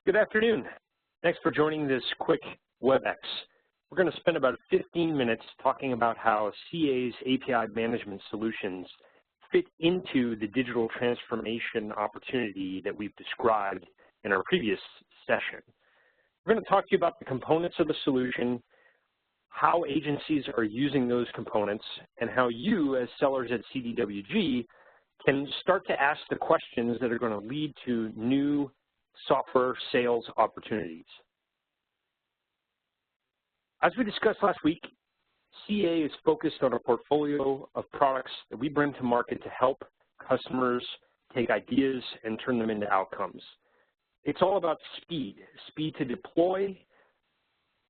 Good afternoon. Thanks for joining this quick WebEx. We're going to spend about 15 minutes talking about how CA's API management solutions fit into the digital transformation opportunity that we've described in our previous session. We're going to talk to you about the components of the solution, how agencies are using those components, and how you, as sellers at CDWG, can start to ask the questions that are going to lead to new software sales opportunities. As we discussed last week, CA is focused on a portfolio of products that we bring to market to help customers take ideas and turn them into outcomes. It's all about speed to deploy,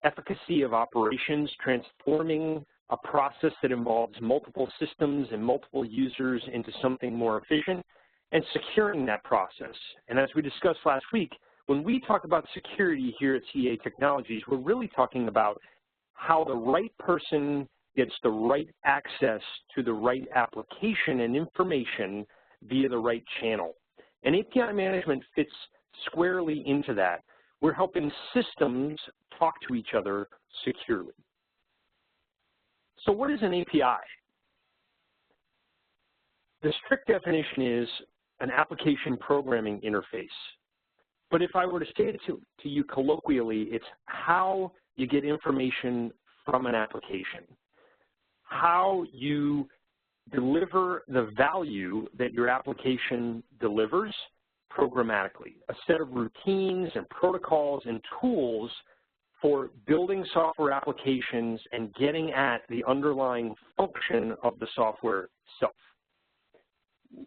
efficacy of operations, transforming a process that involves multiple systems and multiple users into something more efficient, and securing that process. And as we discussed last week, when we talk about security here at CA Technologies, we're really talking about how the right person gets the right access to the right application and information via the right channel. And API management fits squarely into that. We're helping systems talk to each other securely. So what is an API? The strict definition is an application programming interface. But if I were to say it to you colloquially, it's how you get information from an application, how you deliver the value that your application delivers programmatically, a set of routines and protocols and tools for building software applications and getting at the underlying function of the software itself.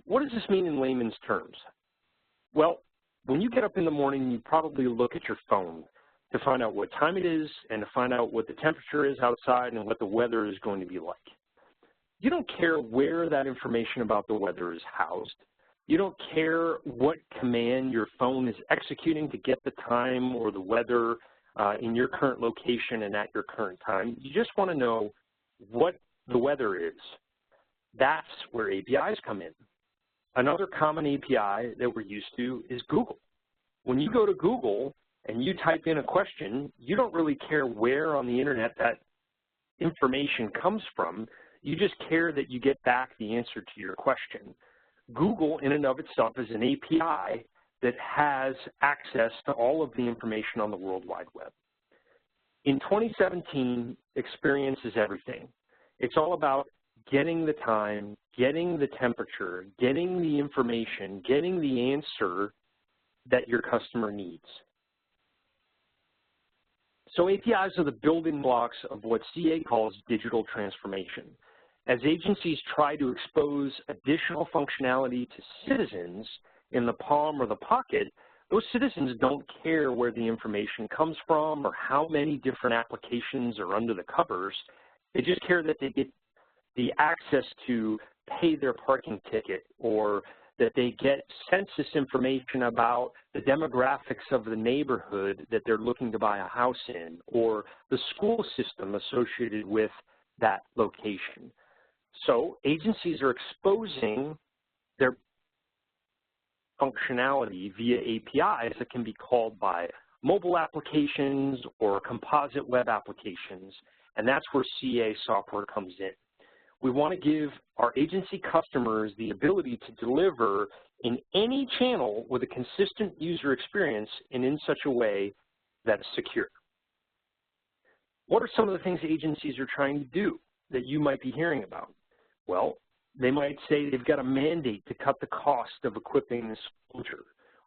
What does this mean in layman's terms? Well, when you get up in the morning, you probably look at your phone to find out what time it is and to find out what the temperature is outside and what the weather is going to be like. You don't care where that information about the weather is housed. You don't care what command your phone is executing to get the time or the weather in your current location and at your current time. You just want to know what the weather is. That's where APIs come in. Another common API that we're used to is Google. When you go to Google and you type in a question, you don't really care where on the internet that information comes from. You just care that you get back the answer to your question. Google in and of itself is an API that has access to all of the information on the World Wide Web. In 2017, experience is everything. It's all about getting the time, getting the temperature, getting the information, getting the answer that your customer needs. So APIs are the building blocks of what CA calls digital transformation. As agencies try to expose additional functionality to citizens in the palm or the pocket, those citizens don't care where the information comes from or how many different applications are under the covers. They just care that they get the access to pay their parking ticket, or that they get census information about the demographics of the neighborhood that they're looking to buy a house in, or the school system associated with that location. So agencies are exposing their functionality via APIs that can be called by mobile applications or composite web applications, and that's where CA software comes in. We want to give our agency customers the ability to deliver in any channel with a consistent user experience and in such a way that's secure. What are some of the things agencies are trying to do that you might be hearing about? Well, they might say they've got a mandate to cut the cost of equipping this soldier,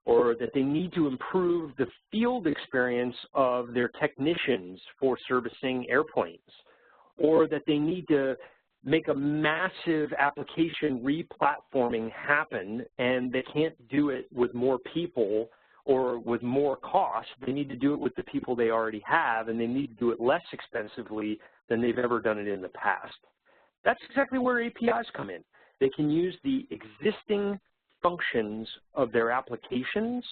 or that they need to improve the field experience of their technicians for servicing airplanes, or that they need to make a massive application replatforming happen, and they can't do it with more people or with more cost. They need to do it with the people they already have, and they need to do it less expensively than they've ever done it in the past. That's exactly where APIs come in. They can use the existing functions of their applications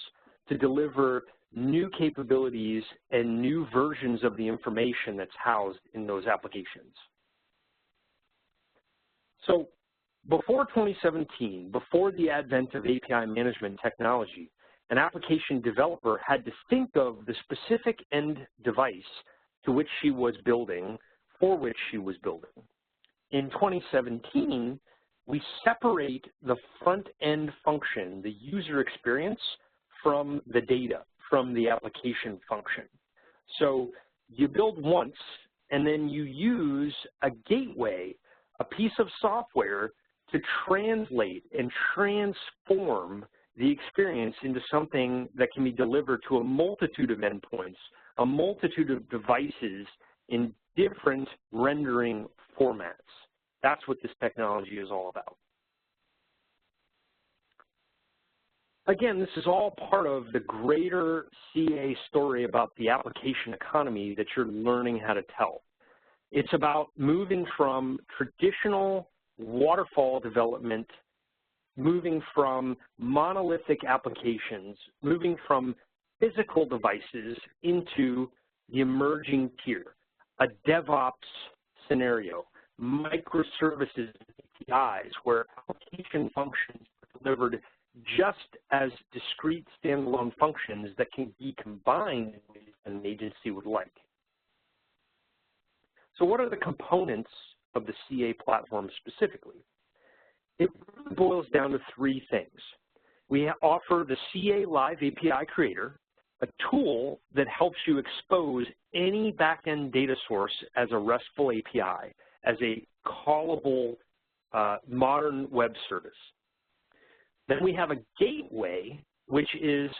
to deliver new capabilities and new versions of the information that's housed in those applications. So before 2017, before the advent of API management technology, an application developer had to think of the specific end device to which she was building, for which she was building. In 2017, we separate the front-end function, the user experience, from the data, from the application function. So you build once, and then you use a gateway, a piece of software, to translate and transform the experience into something that can be delivered to a multitude of endpoints, a multitude of devices in different rendering formats. That's what this technology is all about. Again, this is all part of the greater CA story about the application economy that you're learning how to tell. It's about moving from traditional waterfall development, moving from monolithic applications, moving from physical devices into the emerging tier, a DevOps scenario, microservices, APIs, where application functions are delivered just as discrete standalone functions that can be combined in ways an agency would like. So what are the components of the CA platform specifically? It really boils down to three things. We offer the CA Live API Creator, a tool that helps you expose any backend data source as a RESTful API, as a callable modern web service. Then we have a gateway, which is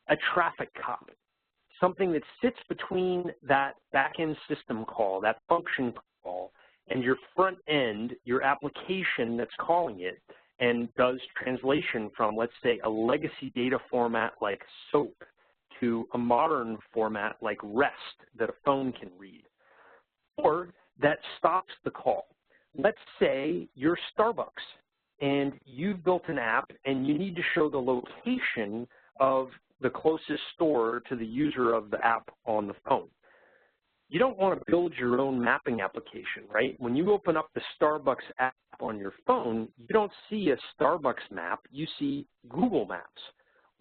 a traffic cop, something that sits between that backend system call, that function call, and your front end, your application that's calling it, and does translation from, let's say, a legacy data format like SOAP to a modern format like REST that a phone can read, or that stops the call. Let's say you're Starbucks and you've built an app and you need to show the location of the closest store to the user of the app on the phone. You don't want to build your own mapping application, right? When you open up the Starbucks app on your phone, you don't see a Starbucks map, you see Google Maps.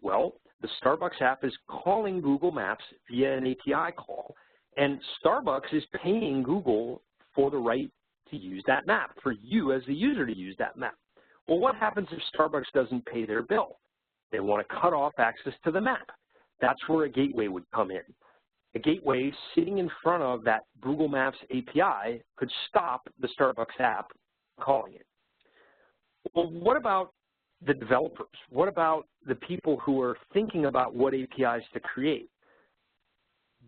Well, the Starbucks app is calling Google Maps via an API call, and Starbucks is paying Google for the right to use that map, for you as the user to use that map. Well, what happens if Starbucks doesn't pay their bill? They want to cut off access to the map. That's where a gateway would come in. A gateway sitting in front of that Google Maps API could stop the Starbucks app calling it. Well, what about the developers? What about the people who are thinking about what APIs to create?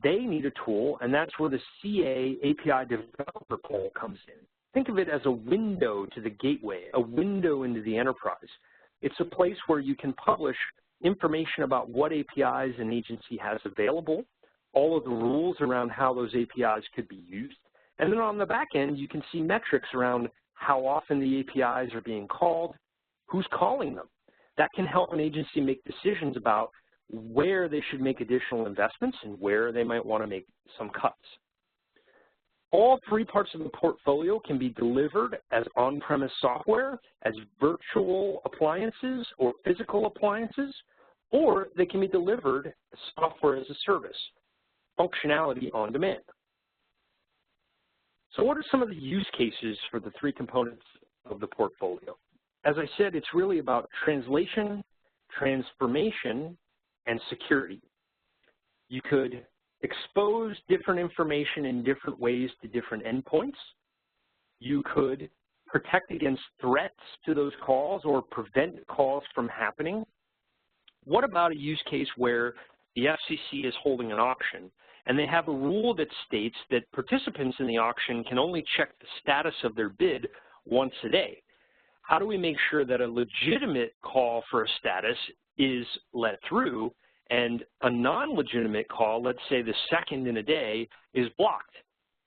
They need a tool, and that's where the CA API developer pool comes in. Think of it as a window to the gateway, a window into the enterprise. It's a place where you can publish information about what APIs an agency has available, all of the rules around how those APIs could be used, and then on the back end, you can see metrics around how often the APIs are being called, who's calling them. That can help an agency make decisions about where they should make additional investments and where they might want to make some cuts. All three parts of the portfolio can be delivered as on-premise software, as virtual appliances or physical appliances, or they can be delivered as software as a service, functionality on demand. So what are some of the use cases for the three components of the portfolio? As I said, it's really about translation, transformation, and security. You could expose different information in different ways to different endpoints. You could protect against threats to those calls or prevent calls from happening. What about a use case where the FCC is holding an auction and they have a rule that states that participants in the auction can only check the status of their bid once a day? How do we make sure that a legitimate call for a status is let through and a non-legitimate call, let's say the second in a day, is blocked?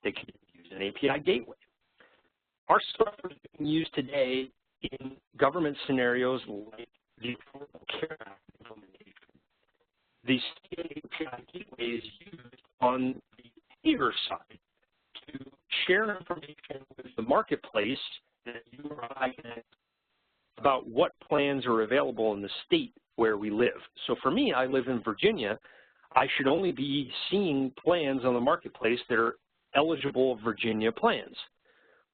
They can use an API gateway. Our software is being used today in government scenarios like the Affordable Care Act implementation. The API gateway is used on the payer side to share information with the marketplace that you or I can about what plans are available in the state where we live. So for me, I live in Virginia. I should only be seeing plans on the marketplace that are eligible Virginia plans.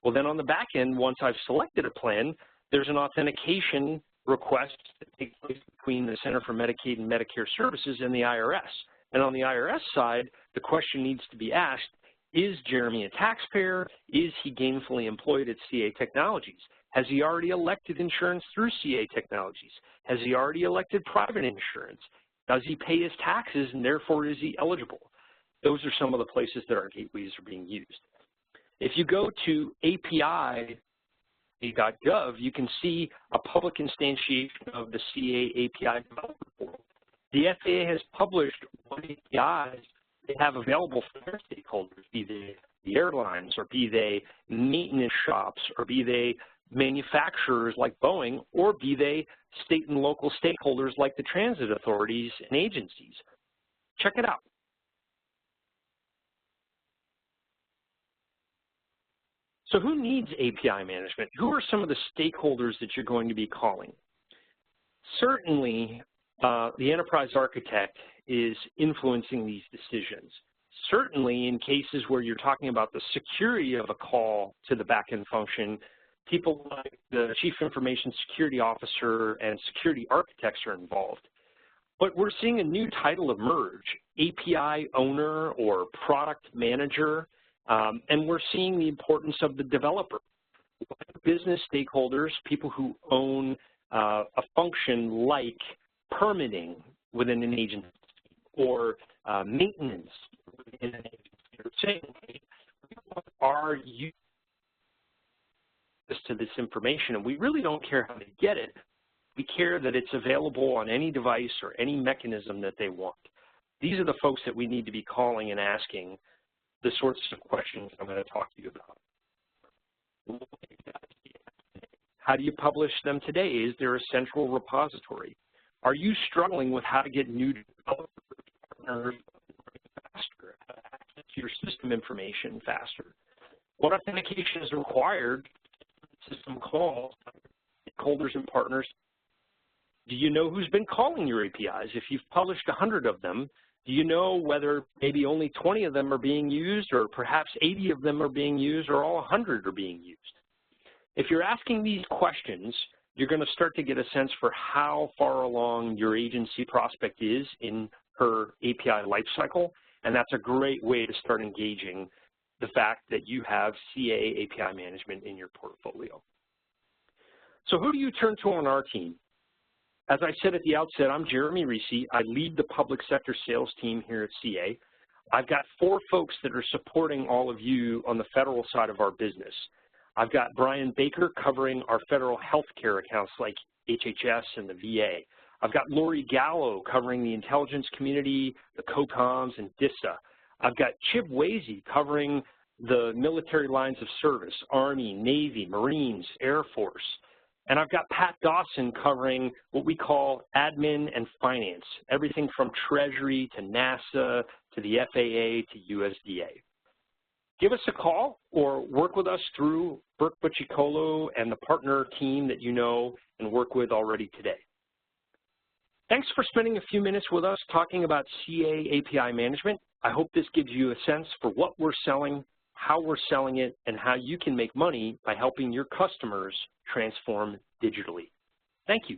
Well, then on the back end, once I've selected a plan, there's an authentication request that takes place between the Center for Medicaid and Medicare Services and the IRS. And on the IRS side, the question needs to be asked, is Jeremy a taxpayer? Is he gainfully employed at CA Technologies? Has he already elected insurance through CA Technologies? Has he already elected private insurance? Does he pay his taxes, and therefore is he eligible? Those are some of the places that our gateways are being used. If you go to api.gov, you can see a public instantiation of the CA API developer portal. The FAA has published what APIs they have available for their stakeholders, be they the airlines, or be they maintenance shops, or be they manufacturers like Boeing, or be they state and local stakeholders like the transit authorities and agencies. Check it out. So who needs API management? Who are some of the stakeholders that you're going to be calling? Certainly, the enterprise architect is influencing these decisions. Certainly, in cases where you're talking about the security of a call to the backend function, people like the Chief Information Security Officer and security architects are involved. But we're seeing a new title emerge, API owner or product manager, and we're seeing the importance of the developer. Business stakeholders, people who own a function like permitting within an agency or maintenance within an agency, or saying, hey, are you to this information, and we really don't care how they get it. We care that it's available on any device or any mechanism that they want. These are the folks that we need to be calling and asking the sorts of questions I'm going to talk to you about. How do you publish them today? Is there a central repository? Are you struggling with how to get new developer partners faster, how to access your system information faster? What authentication is required system calls, stakeholders and partners? Do you know who's been calling your APIs? If you've published 100 of them, do you know whether maybe only 20 of them are being used, or perhaps 80 of them are being used, or all 100 are being used? If you're asking these questions, you're going to start to get a sense for how far along your agency prospect is in her API lifecycle, and that's a great way to start engaging the fact that you have CA API management in your portfolio. So who do you turn to on our team? As I said at the outset, I'm Jeremy Rissi. I lead the public sector sales team here at CA. I've got 4 folks that are supporting all of you on the federal side of our business. I've got Brian Baker covering our federal healthcare accounts like HHS and the VA. I've got Lori Gallo covering the intelligence community, the COCOMs, and DISA. I've got Chib Wazy covering the military lines of service, Army, Navy, Marines, Air Force. And I've got Pat Dawson covering what we call admin and finance, everything from Treasury to NASA to the FAA to USDA. Give us a call or work with us through Burke Buccicolo and the partner team that you know and work with already today. Thanks for spending a few minutes with us talking about CA API management. I hope this gives you a sense for what we're selling, how we're selling it, and how you can make money by helping your customers transform digitally. Thank you.